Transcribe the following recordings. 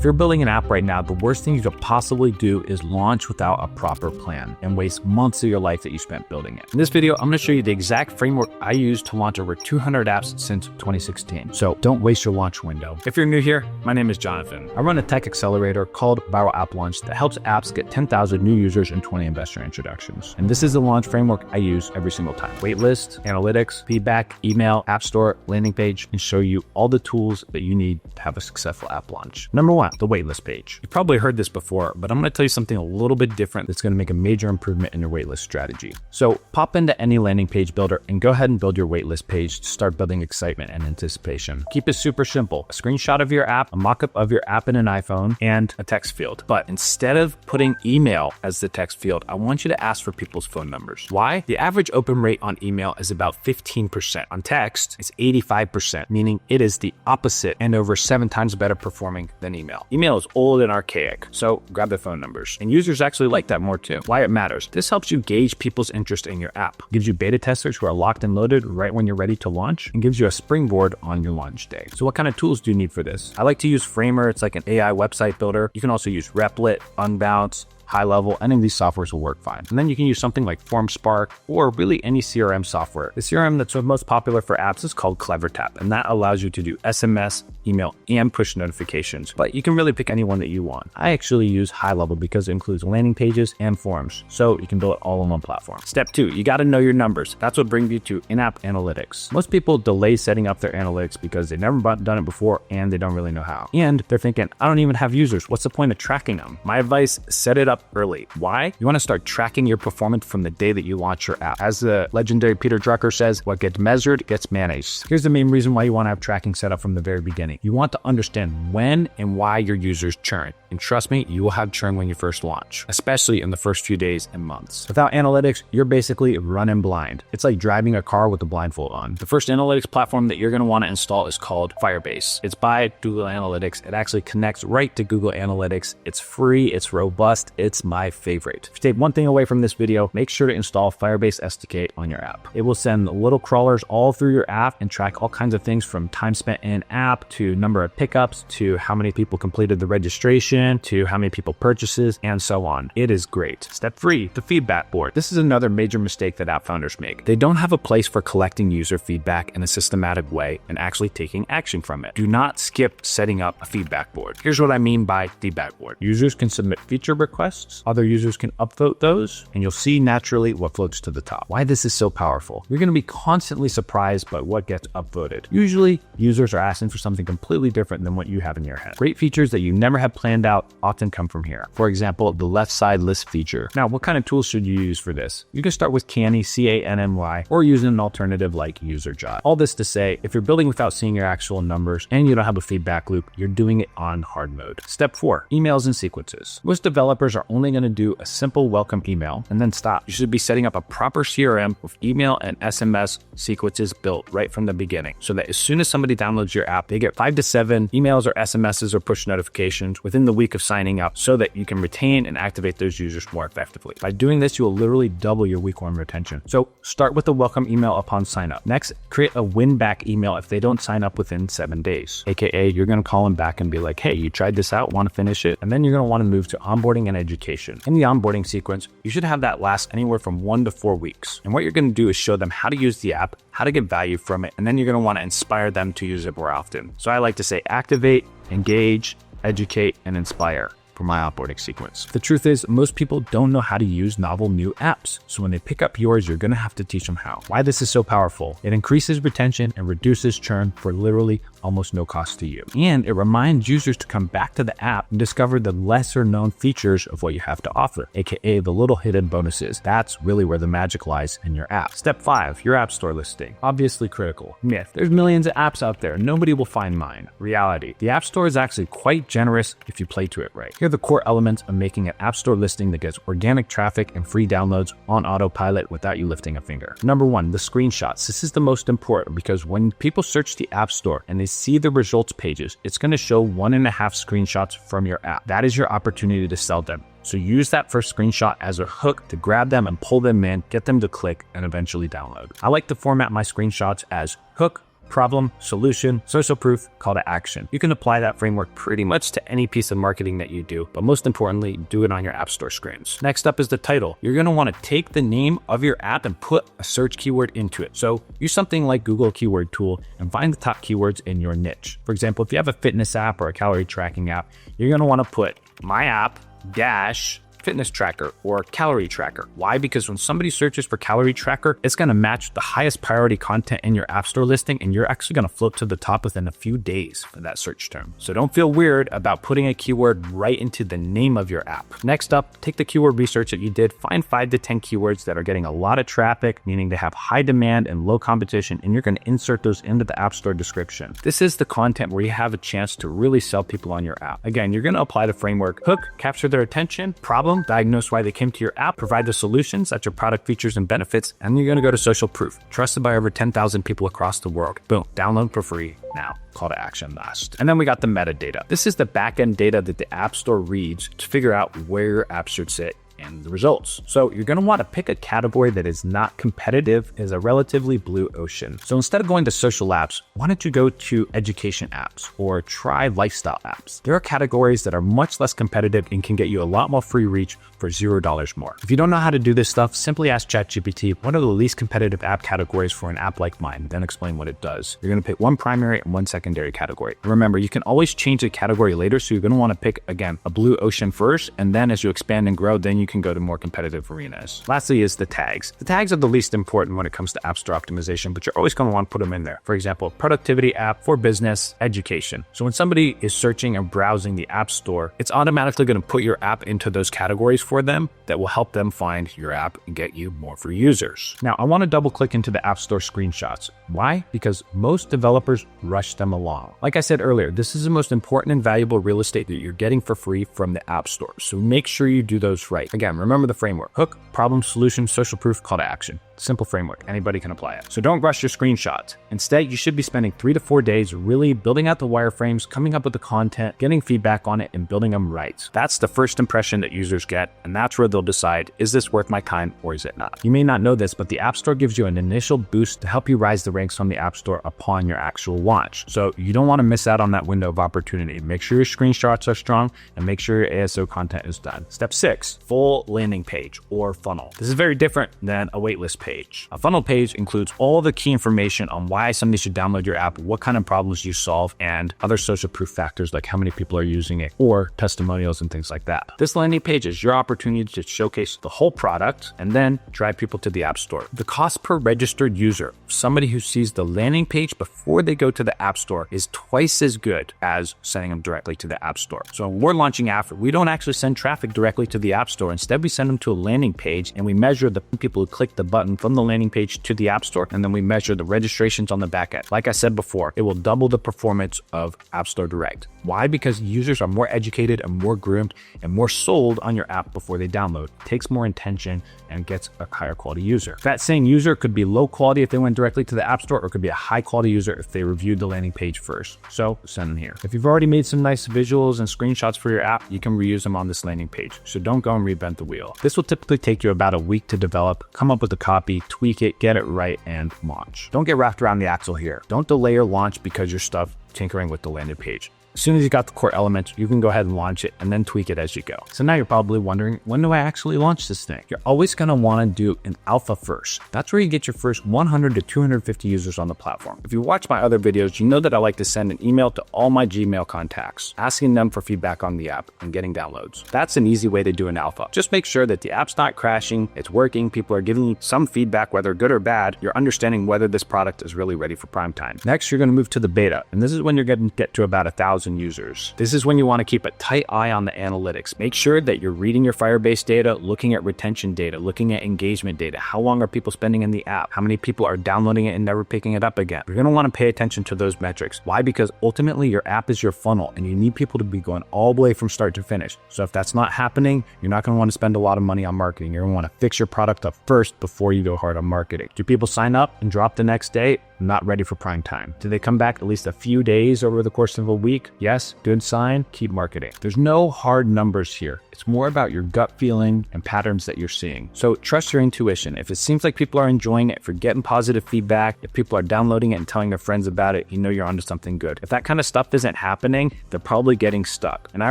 If you're building an app right now, the worst thing you could possibly do is launch without a proper plan and waste months of your life that you spent building it. In this video, I'm going to show you the exact framework I use to launch over 200 apps since 2016. So don't waste your launch window. If you're new here, my name is Jonathan. I run a tech accelerator called Viral App Launch that helps apps get 10,000 new users and 20 investor introductions. And this is the launch framework I use every single time. Waitlist, analytics, feedback, email, app store, landing page, and show you all the tools that you need to have a successful app launch. Number one, the waitlist page. You've probably heard this before, but I'm going to tell you something a little bit different that's going to make a major improvement in your waitlist strategy. So pop into any landing page builder and go ahead and build your waitlist page to start building excitement and anticipation. Keep it super simple. A screenshot of your app, a mock-up of your app in an iPhone, and a text field. But instead of putting email as the text field, I want you to ask for people's phone numbers. Why? The average open rate on email is about 15%. On text, it's 85%, meaning it is the opposite and over 7 times better performing than email. Email is old and archaic, so grab their phone numbers. And users actually like that more too. Why it matters. This helps you gauge people's interest in your app, gives you beta testers who are locked and loaded right when you're ready to launch, and gives you a springboard on your launch day. So what kind of tools do you need for this? I like to use Framer. It's like an AI website builder. You can also use Replit, Unbounce, High Level. Any of these softwares will work fine. And then you can use something like FormSpark or really any CRM software. The CRM that's most popular for apps is called CleverTap, and that allows you to do SMS, email, and push notifications. But you can really pick any one that you want. I actually use High Level because it includes landing pages and forms, so you can build it all on one platform. Step 2, you got to know your numbers. That's what brings you to in-app analytics. Most people delay setting up their analytics because they've never done it before and they don't really know how. And they're thinking, I don't even have users. What's the point of tracking them? My advice, set it up early. Why? You want to start tracking your performance from the day that you launch your app. As the legendary Peter Drucker says, what gets measured gets managed. Here's the main reason why you want to have tracking set up from the very beginning. You want to understand when and why your users churn. And trust me, you will have churn when you first launch, especially in the first few days and months. Without analytics, you're basically running blind. It's like driving a car with the blindfold on. The first analytics platform that you're going to want to install is called Firebase. It's by Google Analytics. It actually connects right to Google Analytics. It's free, it's robust, it's my favorite. If you take one thing away from this video, make sure to install Firebase SDK on your app. It will send little crawlers all through your app and track all kinds of things from time spent in app to number of pickups to how many people completed the registration to how many people purchases and so on. It is great. Step 3, the feedback board. This is another major mistake that app founders make. They don't have a place for collecting user feedback in a systematic way and actually taking action from it. Do not skip setting up a feedback board. Here's what I mean by feedback board. Users can submit feature requests. Other users can upvote those, and you'll see naturally what floats to the top. Why this is so powerful. You're going to be constantly surprised by what gets upvoted. Usually, users are asking for something completely different than what you have in your head. Great features that you never had planned out often come from here. For example, the left side list feature. Now, what kind of tools should you use for this? You can start with Canny, C-A-N-N-Y, or use an alternative like UserJot. All this to say, if you're building without seeing your actual numbers and you don't have a feedback loop, you're doing it on hard mode. Step 4, emails and sequences. Most developers are only going to do a simple welcome email and then stop. You should be setting up a proper CRM with email and SMS sequences built right from the beginning so that as soon as somebody downloads your app, they get 5 to 7 emails or SMSs or push notifications within the week of signing up so that you can retain and activate those users more effectively. By doing this, you will literally double your week 1 retention. So start with a welcome email upon sign up. Next, create a win back email if they don't sign up within 7 days. AKA, you're going to call them back and be like, hey, you tried this out, want to finish it? And then you're going to want to move to onboarding and education. In the onboarding sequence, you should have that last anywhere from 1 to 4 weeks. And what you're going to do is show them how to use the app, how to get value from it, and then you're going to want to inspire them to use it more often. So I like to say activate, engage, educate, and inspire for my onboarding sequence. The truth is, most people don't know how to use novel new apps. So when they pick up yours, you're going to have to teach them how. Why this is so powerful. It increases retention and reduces churn for literally almost no cost to you. And it reminds users to come back to the app and discover the lesser known features of what you have to offer, aka the little hidden bonuses. That's really where the magic lies in your app. Step 5, your app store listing. Obviously critical. Myth, there's millions of apps out there. Nobody will find mine. Reality, the app store is actually quite generous if you play to it right. Here are the core elements of making an app store listing that gets organic traffic and free downloads on autopilot without you lifting a finger. Number 1, the screenshots. This is the most important because when people search the app store and they see the results pages, it's going to show 1.5 screenshots from your app. That is your opportunity to sell them. So use that first screenshot as a hook to grab them and pull them in, get them to click, and eventually download. I like to format my screenshots as hook, problem, solution, social proof, call to action. You can apply that framework pretty much to any piece of marketing that you do, but most importantly, do it on your app store screens. Next up is the title. You're going to want to take the name of your app and put a search keyword into it. So use something like Google Keyword Tool and find the top keywords in your niche. For example, if you have a fitness app or a calorie tracking app, you're going to want to put my app dash fitness tracker or calorie tracker. Why? Because when somebody searches for calorie tracker, it's going to match the highest priority content in your app store listing, and you're actually going to float to the top within a few days for that search term. So don't feel weird about putting a keyword right into the name of your app. Next up, take the keyword research that you did, find 5 to 10 keywords that are getting a lot of traffic, meaning they have high demand and low competition, and you're going to insert those into the app store description. This is the content where you have a chance to really sell people on your app. Again, you're going to apply the framework hook, capture their attention, problem, diagnose why they came to your app, provide the solutions, that's your product features and benefits, and you're going to go to social proof. Trusted by over 10,000 people across the world. Boom, download for free now. Call to action last. And then we got the metadata. This is the backend data that the App Store reads to figure out where your app should sit and the results. So you're going to want to pick a category that is not competitive, is a relatively blue ocean. So instead of going to social apps, why don't you go to education apps or try lifestyle apps? There are categories that are much less competitive and can get you a lot more free reach for $0 more. If you don't know how to do this stuff, simply ask ChatGPT, what are the least competitive app categories for an app like mine? Then explain what it does. You're going to pick one primary and one secondary category. And remember, you can always change the category later. So you're going to want to pick, again, a blue ocean first. And then as you expand and grow, then you can go to more competitive arenas. Lastly is the tags. The tags are the least important when it comes to app store optimization, but you're always going to want to put them in there. For example, productivity app, for business, education. So when somebody is searching and browsing the app store, it's automatically going to put your app into those categories for them that will help them find your app and get you more free users. Now, I want to double click into the app store screenshots. Why? Because most developers rush them along. Like I said earlier, this is the most important and valuable real estate that you're getting for free from the app store. So make sure you do those right. Again, remember the framework: hook, problem, solution, social proof, call to action. Simple framework. Anybody can apply it. So don't rush your screenshots. Instead, you should be spending 3 to 4 days really building out the wireframes, coming up with the content, getting feedback on it, and building them right. That's the first impression that users get, and that's where they'll decide, is this worth my time or is it not? You may not know this, but the App Store gives you an initial boost to help you rise the ranks on the App Store upon your actual launch. So you don't want to miss out on that window of opportunity. Make sure your screenshots are strong and make sure your ASO content is done. Step 6, full landing page or funnel. This is very different than a waitlist page. A funnel page includes all the key information on why somebody should download your app, what kind of problems you solve, and other social proof factors like how many people are using it or testimonials and things like that. This landing page is your opportunity to showcase the whole product and then drive people to the App Store. The cost per registered user, somebody who sees the landing page before they go to the App Store, is twice as good as sending them directly to the App Store. So when we're launching after, we don't actually send traffic directly to the App Store. Instead, we send them to a landing page and we measure the people who click the button from the landing page to the App Store, and then we measure the registrations on the back end. Like I said before, it will double the performance of App Store Direct. Why? Because users are more educated and more groomed and more sold on your app before they download. It takes more intention and gets a higher quality user. That same user could be low quality if they went directly to the App Store, or could be a high quality user if they reviewed the landing page first. So send them here. If you've already made some nice visuals and screenshots for your app, you can reuse them on this landing page. So don't go and reinvent the wheel. This will typically take you about a week to develop, come up with a copy, tweak it, get it right, and launch. Don't get wrapped around the axle here. Don't delay your launch because you're stuck tinkering with the landing page. As soon as you got the core elements, you can go ahead and launch it and then tweak it as you go. So now you're probably wondering, when do I actually launch this thing? You're always going to want to do an alpha first. That's where you get your first 100 to 250 users on the platform. If you watch my other videos, you know that I like to send an email to all my Gmail contacts, asking them for feedback on the app and getting downloads. That's an easy way to do an alpha. Just make sure that the app's not crashing, it's working, people are giving you some feedback, whether good or bad. You're understanding whether this product is really ready for prime time. Next, you're going to move to the beta, and this is when you're going to get to about 1,000 users. This is when you want to keep a tight eye on the analytics. Make sure that you're reading your Firebase data, looking at retention data, looking at engagement data. How long are people spending in the app? How many people are downloading it and never picking it up again? You're going to want to pay attention to those metrics. Why? Because ultimately your app is your funnel and you need people to be going all the way from start to finish. So if that's not happening, you're not going to want to spend a lot of money on marketing. You're going to want to fix your product up first before you go hard on marketing. Do people sign up and drop the next day? I'm not ready for prime time. Do they come back at least a few days over the course of a week? Yes, good sign, keep marketing. There's no hard numbers here. It's more about your gut feeling and patterns that you're seeing. So trust your intuition. If it seems like people are enjoying it, if you're getting positive feedback, if people are downloading it and telling their friends about it, you know you're onto something good. If that kind of stuff isn't happening, they're probably getting stuck. And I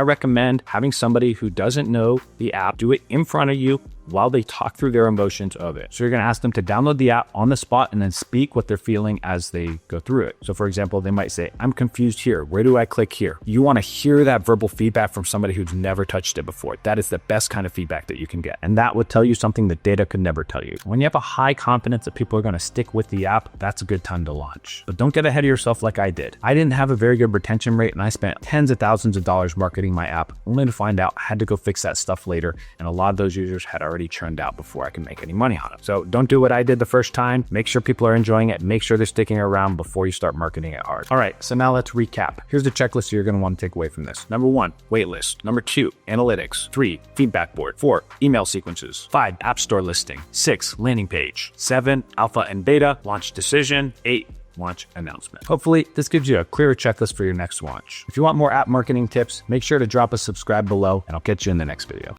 recommend having somebody who doesn't know the app do it in front of you while they talk through their emotions of it. So you're going to ask them to download the app on the spot and then speak what they're feeling as they go through it. So for example, they might say, I'm confused here. Where do I click here? You want to hear that verbal feedback from somebody who's never touched it before. That is the best kind of feedback that you can get. And that would tell you something that data could never tell you. When you have a high confidence that people are going to stick with the app, that's a good time to launch. But don't get ahead of yourself like I did. I didn't have a very good retention rate and I spent tens of thousands of dollars marketing my app only to find out I had to go fix that stuff later. And a lot of those users had already churned out before I can make any money on it. So don't do what I did the first time. Make sure people are enjoying it. Make sure they're sticking around before you start marketing it hard. All right, so now let's recap. Here's the checklist you're going to want to take away from this. Number 1, waitlist. Number 2, analytics. 3, feedback board. 4, email sequences. 5, app store listing. 6, landing page. 7, alpha and beta. Launch decision. 8, launch announcement. Hopefully, this gives you a clearer checklist for your next launch. If you want more app marketing tips, make sure to drop a subscribe below and I'll catch you in the next video.